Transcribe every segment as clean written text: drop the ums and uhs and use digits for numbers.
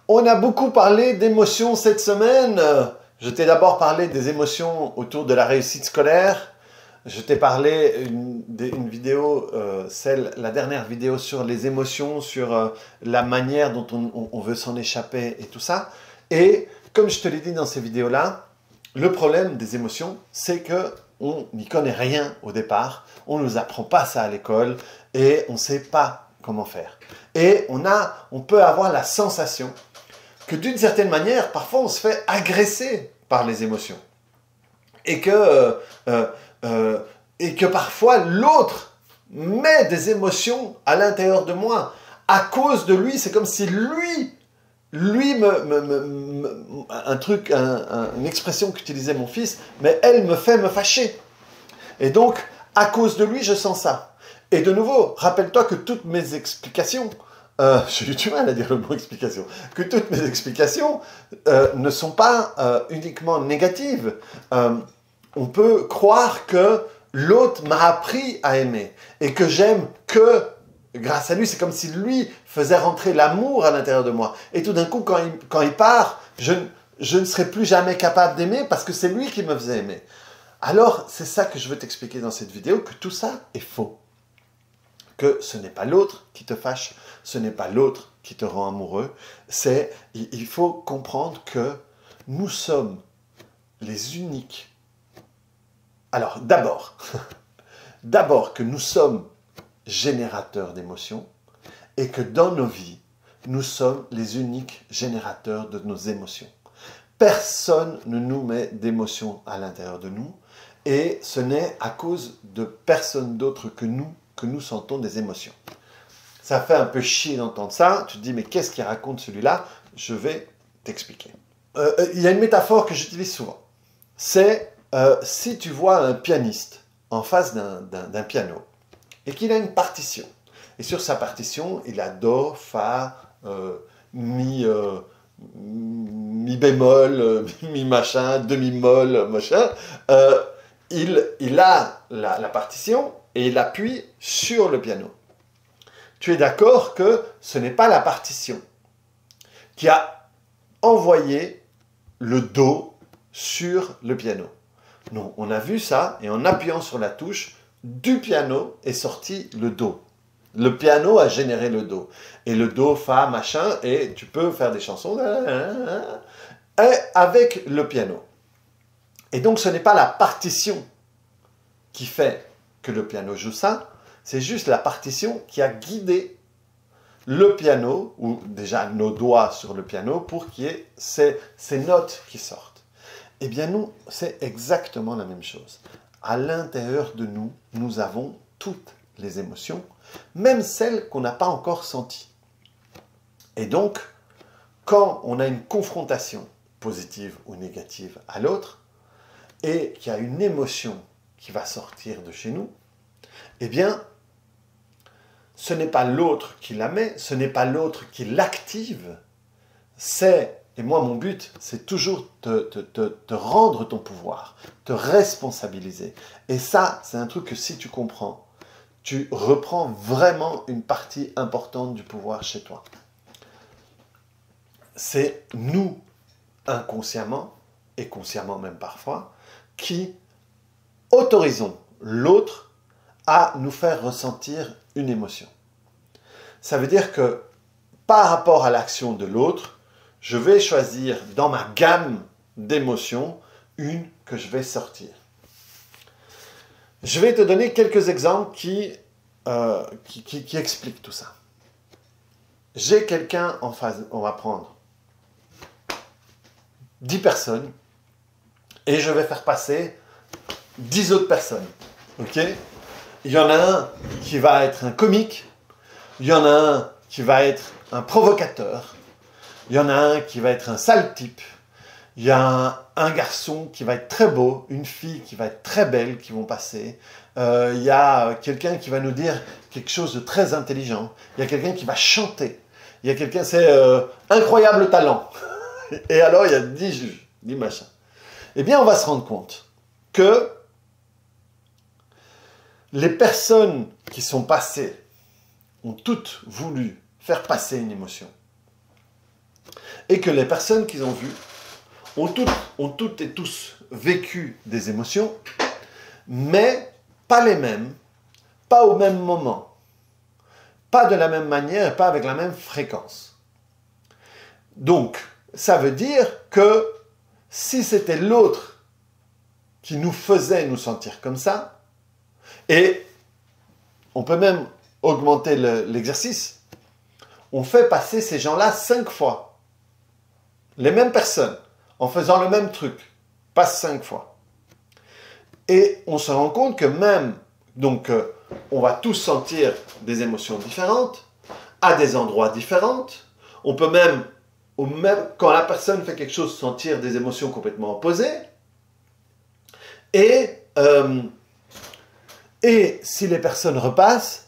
On a beaucoup parlé d'émotions cette semaine. Je t'ai d'abord parlé des émotions autour de la réussite scolaire. Je t'ai parlé d'une vidéo, la dernière vidéo sur les émotions, sur la manière dont on veut s'en échapper et tout ça. Et comme je te l'ai dit dans ces vidéos-là, le problème des émotions, c'est qu'on n'y connaît rien au départ. On ne nous apprend pas ça à l'école et on ne sait pas comment faire. Et on peut avoir la sensation que d'une certaine manière, parfois on se fait agresser par les émotions. Et que parfois l'autre met des émotions à l'intérieur de moi. À cause de lui, c'est comme si une expression qu'utilisait mon fils, mais elle me fait me fâcher. Et donc, à cause de lui, je sens ça. Et de nouveau, rappelle-toi que toutes mes explications, j'ai eu du mal à dire le mot explication, que toutes mes explications ne sont pas uniquement négatives. On peut croire que l'autre m'a appris à aimer et que j'aime que grâce à lui. C'est comme si lui faisait rentrer l'amour à l'intérieur de moi. Et tout d'un coup, quand il part, je ne serai plus jamais capable d'aimer parce que c'est lui qui me faisait aimer. Alors, c'est ça que je veux t'expliquer dans cette vidéo, que tout ça est faux. Que ce n'est pas l'autre qui te fâche, ce n'est pas l'autre qui te rend amoureux. Il faut comprendre que nous sommes les uniques. Alors, d'abord que nous sommes générateurs d'émotions et que dans nos vies, nous sommes les uniques générateurs de nos émotions. Personne ne nous met d'émotions à l'intérieur de nous et ce n'est à cause de personne d'autre que nous sentons des émotions. Ça fait un peu chier d'entendre ça. Tu te dis, mais qu'est-ce qu'il raconte celui-là? Je vais t'expliquer. Il y a une métaphore que j'utilise souvent. C'est si tu vois un pianiste en face d'un piano et qu'il a une partition. Et sur sa partition, il a Do, Fa, Mi bémol, Mi machin, demi-molle, machin. Il a la partition et il appuie sur le piano. Tu es d'accord que ce n'est pas la partition qui a envoyé le Do sur le piano. Non, on a vu ça et en appuyant sur la touche, du piano est sorti le Do. Le piano a généré le Do. Et le Do, Fa, machin, et tu peux faire des chansons avec le piano. Et donc ce n'est pas la partition qui fait que le piano joue ça, c'est juste la partition qui a guidé le piano, ou déjà nos doigts sur le piano, pour qu'il y ait ces notes qui sortent. Eh bien nous, c'est exactement la même chose. À l'intérieur de nous, nous avons toutes les émotions, même celles qu'on n'a pas encore senties. Et donc, quand on a une confrontation positive ou négative à l'autre, et qu'il y a une émotion qui va sortir de chez nous, eh bien, ce n'est pas l'autre qui la met, ce n'est pas l'autre qui l'active, et moi mon but, c'est toujours te rendre ton pouvoir, te responsabiliser. Et ça, c'est un truc que si tu comprends, tu reprends vraiment une partie importante du pouvoir chez toi. C'est nous, inconsciemment, et consciemment même parfois, qui autorisons l'autre à nous faire ressentir une émotion. Ça veut dire que par rapport à l'action de l'autre, je vais choisir dans ma gamme d'émotions une que je vais sortir. Je vais te donner quelques exemples qui expliquent tout ça. J'ai quelqu'un en face, on va prendre 10 personnes et je vais faire passer 10 autres personnes. Ok? Il y en a un qui va être un comique, il y en a un qui va être un provocateur, il y en a un qui va être un sale type, il y a un garçon qui va être très beau, une fille qui va être très belle qui vont passer, il y a quelqu'un qui va nous dire quelque chose de très intelligent, il y a quelqu'un qui va chanter, il y a quelqu'un, c'est incroyable talent. Et alors il y a 10 juges, 10 machins. Eh bien on va se rendre compte que les personnes qui sont passées ont toutes voulu faire passer une émotion. et que les personnes qu'ils ont vues ont toutes et tous vécu des émotions, mais pas les mêmes, pas au même moment, pas de la même manière, pas avec la même fréquence. Donc, ça veut dire que si c'était l'autre qui nous faisait nous sentir comme ça, et on peut même augmenter l'exercice, on fait passer ces gens-là 5 fois. Les mêmes personnes, en faisant le même truc, passent 5 fois. Et on se rend compte que même, donc, on va tous sentir des émotions différentes, à des endroits différents. On peut même, quand la personne fait quelque chose, sentir des émotions complètement opposées. Et si les personnes repassent,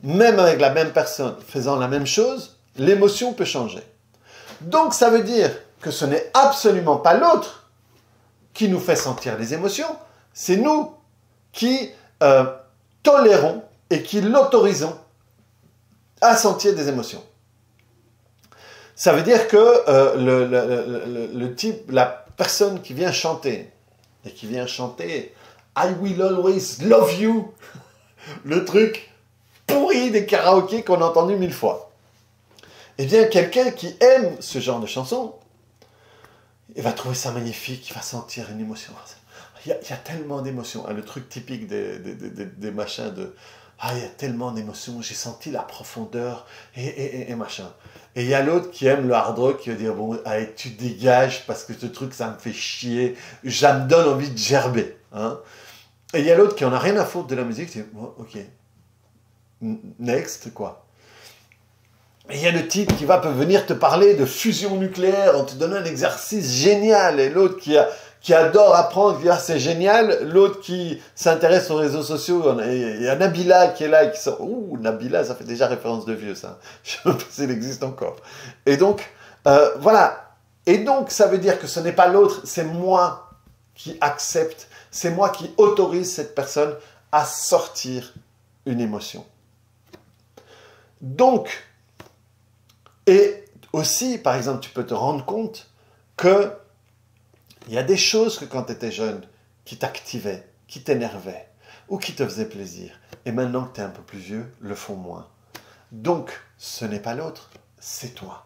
même avec la même personne faisant la même chose, l'émotion peut changer. Donc ça veut dire que ce n'est absolument pas l'autre qui nous fait sentir les émotions, c'est nous qui tolérons et qui l'autorisons à sentir des émotions. Ça veut dire que la personne qui vient chanter, et qui vient chanter « I will always love you », le truc pourri des karaokés qu'on a entendu 1000 fois. Eh bien, quelqu'un qui aime ce genre de chanson, il va trouver ça magnifique, il va sentir une émotion. Il y a tellement d'émotions. Le truc typique des machins de « Ah, il y a tellement d'émotions, j'ai senti la profondeur et machin ». Et il y a l'autre qui aime le hard rock, qui va dire « Bon, allez, tu dégages parce que ce truc, ça me fait chier, ça me donne envie de gerber. Hein ». Et il y a l'autre qui en a rien à foutre de la musique, qui dit oh, « Ok, next, quoi ». Et il y a le type qui va venir te parler de fusion nucléaire en te donnant un exercice génial. Et l'autre qui adore apprendre, qui dit ah, c'est génial. L'autre qui s'intéresse aux réseaux sociaux. Il y a Nabila qui est là et qui sort. Ouh, Nabila, ça fait déjà référence de vieux, ça. Je ne sais pas s'il existe encore. Et donc, voilà. Et donc, ça veut dire que ce n'est pas l'autre, c'est moi qui accepte, c'est moi qui autorise cette personne à sortir une émotion. Donc, et aussi, par exemple, tu peux te rendre compte qu'il y a des choses que quand tu étais jeune, qui t'activaient, qui t'énervaient, ou qui te faisaient plaisir. Et maintenant que tu es un peu plus vieux, le font moins. Donc, ce n'est pas l'autre, c'est toi.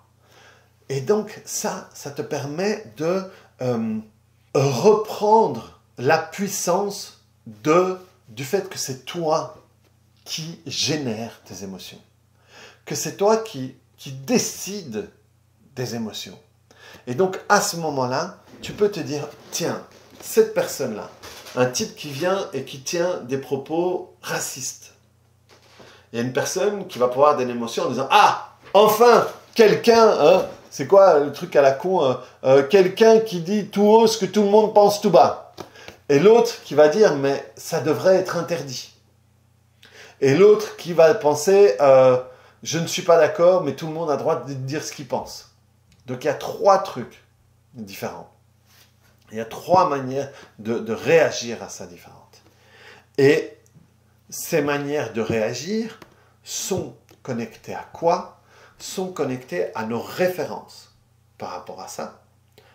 Et donc, ça te permet de reprendre la puissance du fait que c'est toi qui génère tes émotions. Que c'est toi qui décide des émotions. Et donc, à ce moment-là, tu peux te dire, tiens, cette personne-là, un type qui vient et qui tient des propos racistes. Il y a une personne qui va pouvoir avoir des émotions en disant, ah, enfin, quelqu'un, hein, c'est quoi le truc à la con, quelqu'un qui dit tout haut ce que tout le monde pense tout bas. Et l'autre qui va dire, mais ça devrait être interdit. Et l'autre qui va penser, je ne suis pas d'accord, mais tout le monde a le droit de dire ce qu'il pense. Donc il y a 3 trucs différents. Il y a 3 manières de réagir à ça différentes. Et ces manières de réagir sont connectées à quoi? Sont connectées à nos références par rapport à ça,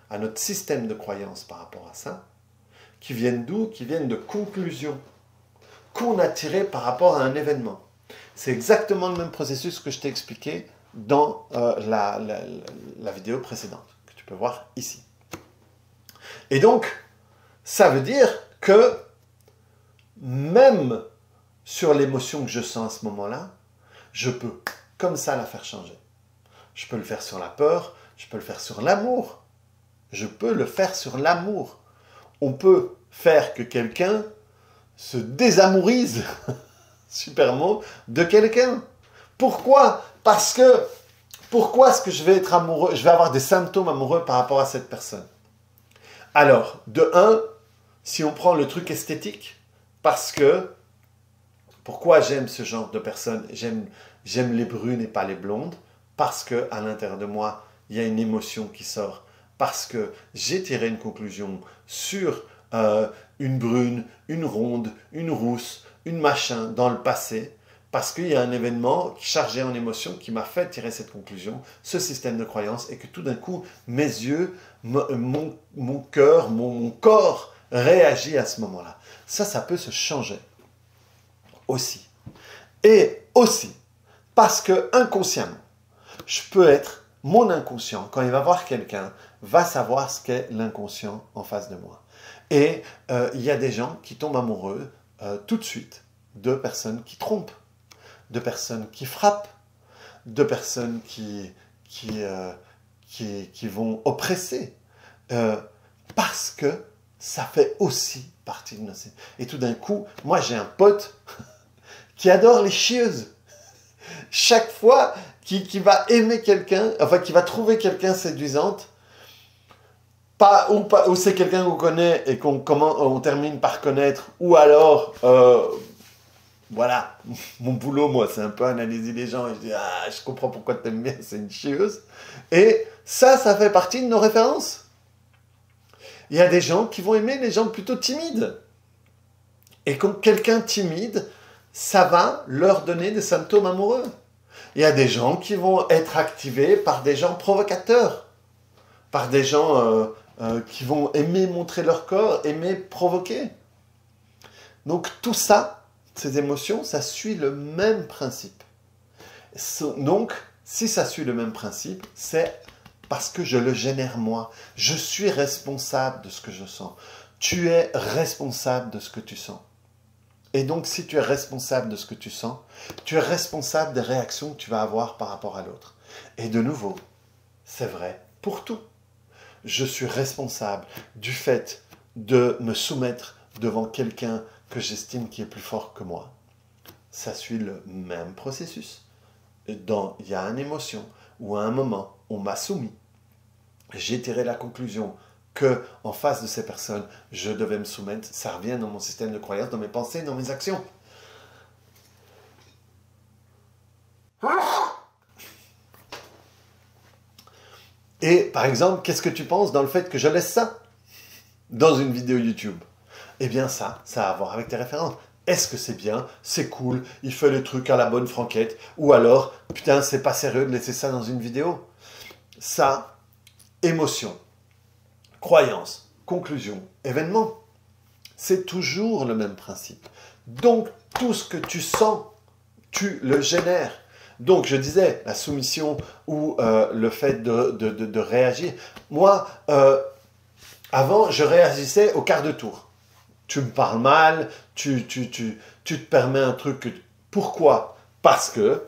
à notre système de croyances par rapport à ça, qui viennent d'où? Qui viennent de conclusions qu'on a tirées par rapport à un événement. C'est exactement le même processus que je t'ai expliqué dans la vidéo précédente, que tu peux voir ici. Et donc, ça veut dire que même sur l'émotion que je sens à ce moment-là, je peux comme ça la faire changer. Je peux le faire sur la peur, je peux le faire sur l'amour. Je peux le faire sur l'amour. On peut faire que quelqu'un se désamourise, super mot, de quelqu'un. Pourquoi? Parce que, pourquoi est-ce que je vais être amoureux, je vais avoir des symptômes amoureux par rapport à cette personne? Alors, de 1, si on prend le truc esthétique, parce que, pourquoi j'aime ce genre de personnes? J'aime les brunes et pas les blondes, parce qu'à l'intérieur de moi, il y a une émotion qui sort, parce que j'ai tiré une conclusion sur une brune, une ronde, une rousse, une machin dans le passé, parce qu'il y a un événement chargé en émotion qui m'a fait tirer cette conclusion, ce système de croyance, et que tout d'un coup, mes yeux, mon cœur, mon corps réagit à ce moment-là. Ça peut se changer aussi. Et aussi, parce que inconsciemment, je peux être mon inconscient, quand il va voir quelqu'un, va savoir ce qu'est l'inconscient en face de moi. Et il y a des gens qui tombent amoureux tout de suite de personnes qui trompent, de personnes qui frappent, de personnes qui vont oppresser, parce que ça fait aussi partie de nos... Et tout d'un coup, moi j'ai un pote qui adore les chieuses. Chaque fois qui va aimer quelqu'un, enfin qui va trouver quelqu'un séduisante, ou c'est quelqu'un qu'on connaît et on termine par connaître, ou alors, voilà, mon boulot, moi, c'est un peu analyser les gens, et je dis, ah, je comprends pourquoi tu aimes bien, c'est une chieuse. Et ça fait partie de nos références. Il y a des gens qui vont aimer les gens plutôt timides. Et quand quelqu'un timide, ça va leur donner des symptômes amoureux. Il y a des gens qui vont être activés par des gens provocateurs, par des gens qui vont aimer montrer leur corps, aimer provoquer. Donc tout ça, ces émotions, ça suit le même principe. Donc, si ça suit le même principe, c'est parce que je le génère moi. Je suis responsable de ce que je sens. Tu es responsable de ce que tu sens. Et donc, si tu es responsable de ce que tu sens, tu es responsable des réactions que tu vas avoir par rapport à l'autre. Et de nouveau, c'est vrai pour tout. Je suis responsable du fait de me soumettre devant quelqu'un que j'estime qui est plus fort que moi. Ça suit le même processus. Il y a une émotion où à un moment, on m'a soumis. J'ai tiré la conclusion que en face de ces personnes, je devais me soumettre. Ça revient dans mon système de croyance, dans mes pensées, dans mes actions. Et par exemple, qu'est-ce que tu penses dans le fait que je laisse ça dans une vidéo YouTube? Eh bien ça a à voir avec tes références. Est-ce que c'est bien? C'est cool? Il fait le truc à la bonne franquette? Ou alors, putain, c'est pas sérieux de laisser ça dans une vidéo? Ça, émotion, croyance, conclusion, événement. C'est toujours le même principe. Donc, tout ce que tu sens, tu le génères. Donc, je disais, la soumission ou le fait de réagir. Moi, avant, je réagissais au quart de tour. Tu me parles mal, tu te permets un truc. Pourquoi? Parce que,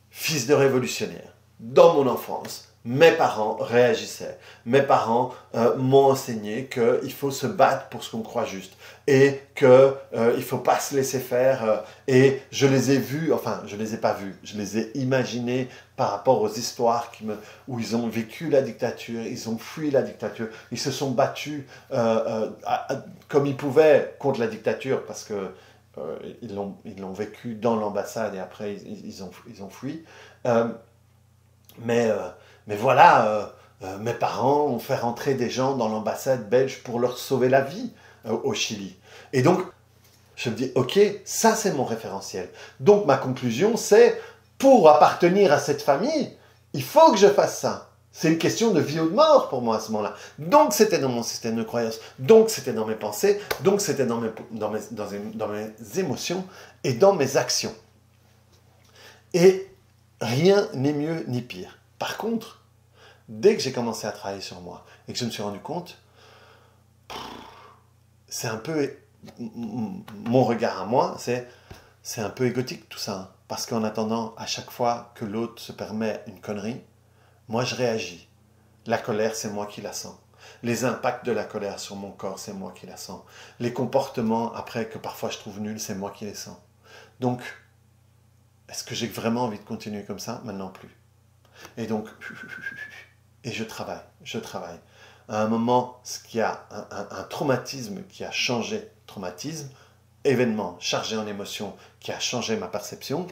fils de révolutionnaire, dans mon enfance, mes parents réagissaient. Mes parents m'ont enseigné qu'il faut se battre pour ce qu'on croit juste. Et qu'il ne faut pas se laisser faire. Et je les ai vus, enfin, je ne les ai pas vus, je les ai imaginés par rapport aux histoires où ils ont vécu la dictature, ils ont fui la dictature, ils se sont battus comme ils pouvaient contre la dictature parce que ils l'ont vécu dans l'ambassade et après ils ont fui. Mais voilà, mes parents ont fait rentrer des gens dans l'ambassade belge pour leur sauver la vie au Chili. Et donc, je me dis, ok, ça c'est mon référentiel. Donc ma conclusion c'est, pour appartenir à cette famille, il faut que je fasse ça. C'est une question de vie ou de mort pour moi à ce moment-là. Donc c'était dans mon système de croyance, donc c'était dans mes pensées, donc c'était dans mes émotions et dans mes actions. Et rien n'est mieux ni pire. Par contre, dès que j'ai commencé à travailler sur moi et que je me suis rendu compte, c'est un peu... Mon regard à moi, c'est un peu égotique tout ça. Hein. Parce qu'en attendant, à chaque fois que l'autre se permet une connerie, moi je réagis. La colère, c'est moi qui la sens. Les impacts de la colère sur mon corps, c'est moi qui la sens. Les comportements, après, que parfois je trouve nuls, c'est moi qui les sens. Donc, est-ce que j'ai vraiment envie de continuer comme ça? Maintenant plus. Et donc, et je travaille. À un moment, ce qui a un traumatisme qui a changé, traumatisme, événement chargé en émotions qui a changé ma perception,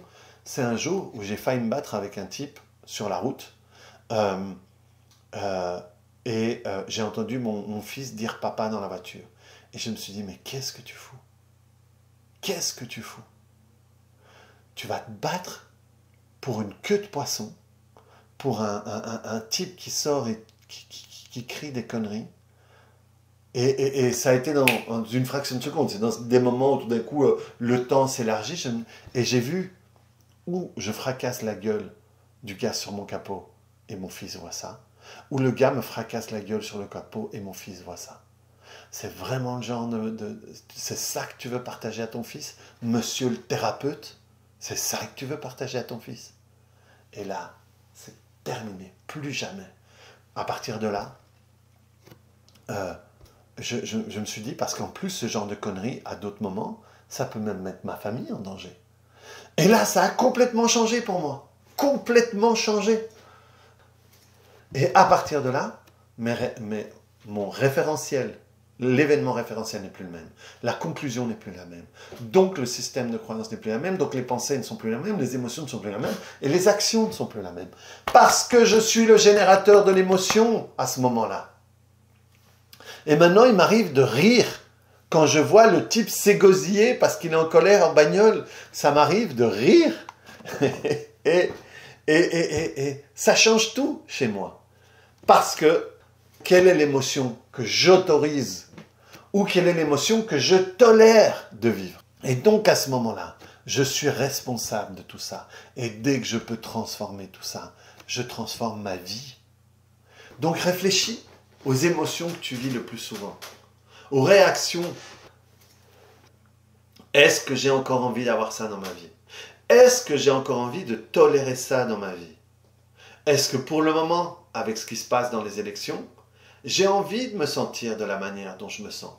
c'est un jour où j'ai failli me battre avec un type sur la route et j'ai entendu mon fils dire papa dans la voiture. Et je me suis dit, mais qu'est-ce que tu fous? Qu'est-ce que tu fous? tu vas te battre pour une queue de poisson, pour un type qui sort et qui crie des conneries. Et ça a été dans une fraction de seconde. C'est dans des moments où tout d'un coup, le temps s'élargit. Et j'ai vu où je fracasse la gueule du gars sur mon capot et mon fils voit ça. Où le gars me fracasse la gueule sur le capot et mon fils voit ça. C'est vraiment le genre c'est ça que tu veux partager à ton fils, monsieur le thérapeute? C'est ça que tu veux partager à ton fils? Et là, c'est terminé. Plus jamais. À partir de là, je me suis dit, parce qu'en plus, ce genre de conneries, à d'autres moments, ça peut même mettre ma famille en danger. Et là, ça a complètement changé pour moi. Complètement changé. Et à partir de là, mon référentiel, l'événement référentiel n'est plus le même. La conclusion n'est plus la même. Donc le système de croyance n'est plus la même. Donc les pensées ne sont plus les mêmes. Les émotions ne sont plus les mêmes. Et les actions ne sont plus les mêmes. Parce que je suis le générateur de l'émotion à ce moment-là. Et maintenant, il m'arrive de rire quand je vois le type s'égosiller parce qu'il est en colère en bagnole. Ça m'arrive de rire. et ça change tout chez moi. Parce que quelle est l'émotion que j'autorise ou quelle est l'émotion que je tolère de vivre? Et donc à ce moment-là, je suis responsable de tout ça. Et dès que je peux transformer tout ça, je transforme ma vie. Donc réfléchis aux émotions que tu vis le plus souvent, aux réactions. Est-ce que j'ai encore envie d'avoir ça dans ma vie? Est-ce que j'ai encore envie de tolérer ça dans ma vie? Est-ce que pour le moment, avec ce qui se passe dans les élections, j'ai envie de me sentir de la manière dont je me sens?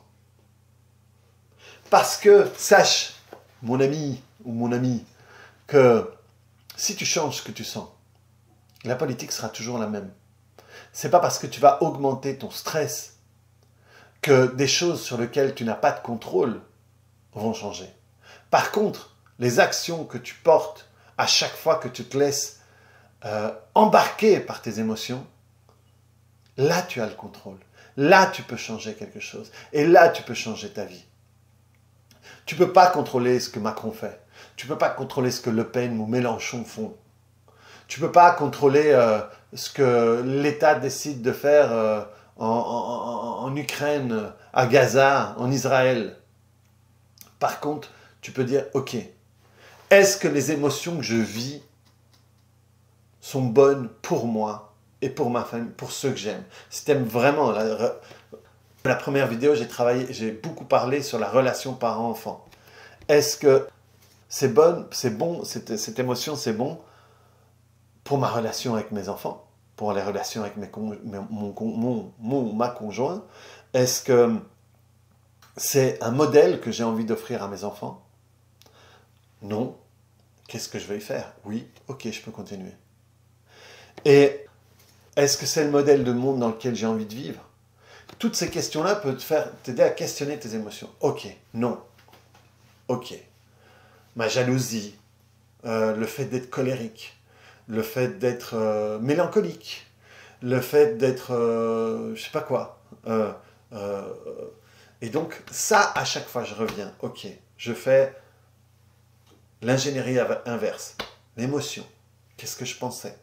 Parce que, sache, mon ami ou mon amie, que si tu changes ce que tu sens, la politique sera toujours la même. C'est pas parce que tu vas augmenter ton stress que des choses sur lesquelles tu n'as pas de contrôle vont changer. Par contre, les actions que tu portes à chaque fois que tu te laisses embarquer par tes émotions, là tu as le contrôle. Là tu peux changer quelque chose. Et là tu peux changer ta vie. Tu ne peux pas contrôler ce que Macron fait. Tu ne peux pas contrôler ce que Le Pen ou Mélenchon font. Tu ne peux pas contrôler ce que l'État décide de faire en Ukraine, à Gaza, en Israël. Par contre, tu peux dire, ok, est-ce que les émotions que je vis sont bonnes pour moi et pour ma famille, pour ceux que j'aime? Si tu aimes vraiment, la première vidéo, j'ai beaucoup parlé sur la relation parent-enfant. Est-ce que c'est bon, cette émotion, c'est bon pour ma relation avec mes enfants, pour les relations avec ma conjointe? Est-ce que c'est un modèle que j'ai envie d'offrir à mes enfants? Non. Qu'est-ce que je vais y faire? Oui, ok, je peux continuer. Et est-ce que c'est le modèle de monde dans lequel j'ai envie de vivre? Toutes ces questions-là peuvent t'aider à questionner tes émotions. Ok, non. Ok. Ma jalousie, le fait d'être colérique, le fait d'être mélancolique, le fait d'être, je sais pas quoi. Et donc, ça, à chaque fois, je reviens. Ok, je fais l'ingénierie inverse. L'émotion. Qu'est-ce que je pensais?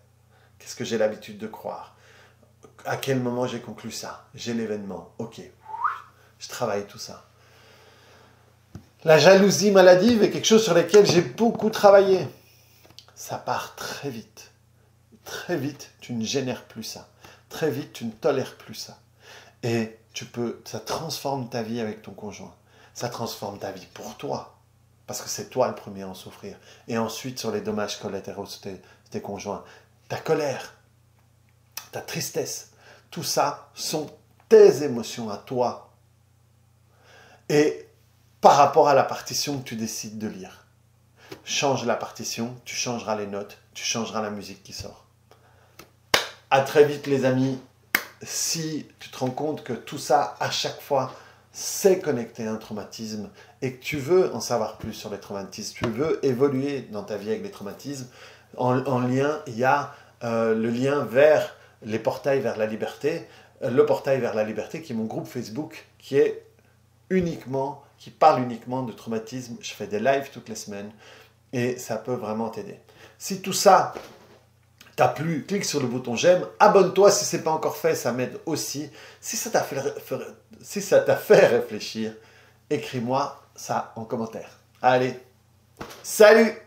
Qu'est-ce que j'ai l'habitude de croire? À quel moment j'ai conclu ça? J'ai l'événement. Ok, je travaille tout ça. La jalousie maladive est quelque chose sur lequel j'ai beaucoup travaillé. Ça part très vite. Très vite, tu ne génères plus ça. Très vite, tu ne tolères plus ça. Et ça transforme ta vie avec ton conjoint. Ça transforme ta vie pour toi. Parce que c'est toi le premier à en souffrir. Et ensuite, sur les dommages collatéraux de tes conjoints, ta colère, ta tristesse, tout ça sont tes émotions à toi. Et par rapport à la partition que tu décides de lire. Change la partition, tu changeras les notes, tu changeras la musique qui sort. À très vite les amis. Si tu te rends compte que tout ça, à chaque fois, c'est connecté à un traumatisme et que tu veux en savoir plus sur les traumatismes, tu veux évoluer dans ta vie avec les traumatismes, en lien, il y a le lien vers les portails vers la liberté, le portail vers la liberté qui est mon groupe Facebook qui parle uniquement de traumatisme. Je fais des lives toutes les semaines et ça peut vraiment t'aider. Si tout ça t'a plu, clique sur le bouton j'aime, abonne-toi si ce n'est pas encore fait, ça m'aide aussi. Si ça t'a fait réfléchir, écris-moi ça en commentaire. Allez, salut!